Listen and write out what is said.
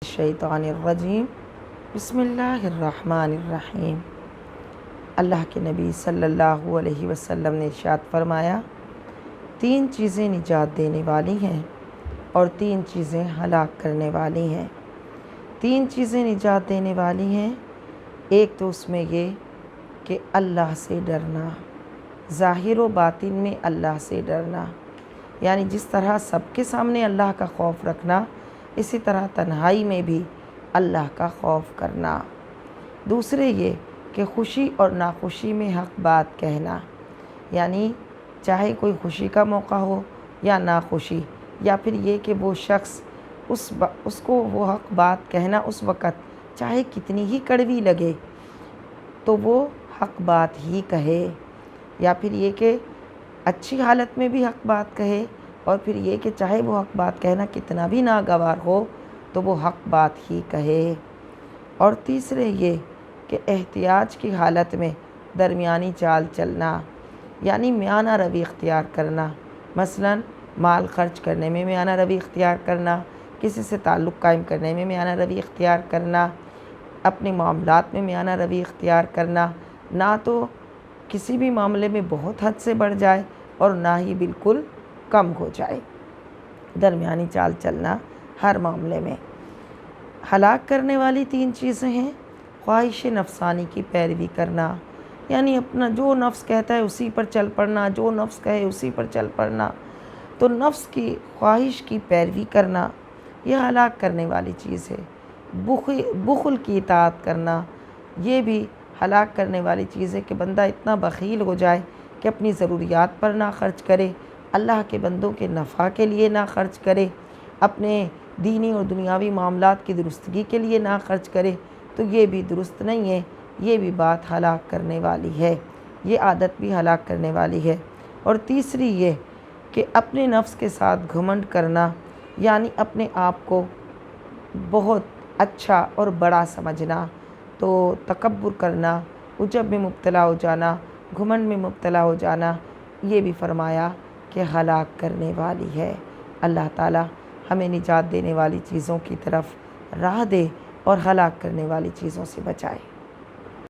الشیطان الرجیم بسم اللہ الرحمن الرحیم۔ اللہ کے نبی صلی اللہ علیہ وسلم نے ارشاد فرمایا، 3 چیزیں نجات دینے والی ہیں اور 3 چیزیں ہلاک کرنے والی ہیں۔ 3 چیزیں نجات دینے والی ہیں، ایک تو اس میں یہ کہ اللہ سے ڈرنا، ظاہر و باطن میں اللہ سے ڈرنا، یعنی جس طرح سب کے سامنے اللہ کا خوف رکھنا، اسی طرح تنہائی میں بھی اللہ کا خوف کرنا۔ دوسرے یہ کہ خوشی اور ناخوشی میں حق بات کہنا، یعنی چاہے کوئی خوشی کا موقع ہو یا ناخوشی، یا پھر یہ کہ وہ شخص اس کو وہ حق بات کہنا اس وقت چاہے کتنی ہی کڑوی لگے تو وہ حق بات ہی کہے، یا پھر یہ کہ اچھی حالت میں بھی حق بات کہے، اور پھر یہ کہ چاہے وہ حق بات کہنا کتنا بھی ناگوار ہو تو وہ حق بات ہی کہے۔ اور تیسرے یہ کہ احتیاج کی حالت میں درمیانی چال چلنا، یعنی میانہ روی اختیار کرنا، مثلا مال خرچ کرنے میں میانہ روی اختیار کرنا، کسی سے تعلق قائم کرنے میں میانہ روی اختیار کرنا، اپنے معاملات میں میانہ روی اختیار کرنا، نہ تو کسی بھی معاملے میں بہت حد سے بڑھ جائے اور نہ ہی بالکل کم ہو جائے، درمیانی چال چلنا ہر معاملے میں۔ ہلاک کرنے والی 3 چیزیں ہیں، خواہش نفسانی کی پیروی کرنا، یعنی اپنا جو نفس کہتا ہے اسی پر چل پڑنا، جو نفس کہے اسی پر چل پڑنا، تو نفس کی خواہش کی پیروی کرنا یہ ہلاک کرنے والی چیز ہے۔ بخل کی اطاعت کرنا یہ بھی ہلاک کرنے والی چیز ہے کہ بندہ اتنا بخیل ہو جائے کہ اپنی ضروریات پر نہ خرچ کرے، اللہ کے بندوں کے نفع کے لیے نہ خرچ کرے، اپنے دینی اور دنیاوی معاملات کی درستگی کے لیے نہ خرچ کرے، تو یہ بھی درست نہیں ہے، یہ بھی بات ہلاک کرنے والی ہے، یہ عادت بھی ہلاک کرنے والی ہے۔ اور تیسری یہ کہ اپنے نفس کے ساتھ گھمنڈ کرنا، یعنی اپنے آپ کو بہت اچھا اور بڑا سمجھنا، تو تکبر کرنا، عجب میں مبتلا ہو جانا، گھمنڈ میں مبتلا ہو جانا، یہ بھی فرمایا کہ ہلاک کرنے والی ہے۔ اللہ تعالی ہمیں نجات دینے والی چیزوں کی طرف راہ دے اور ہلاک کرنے والی چیزوں سے بچائے۔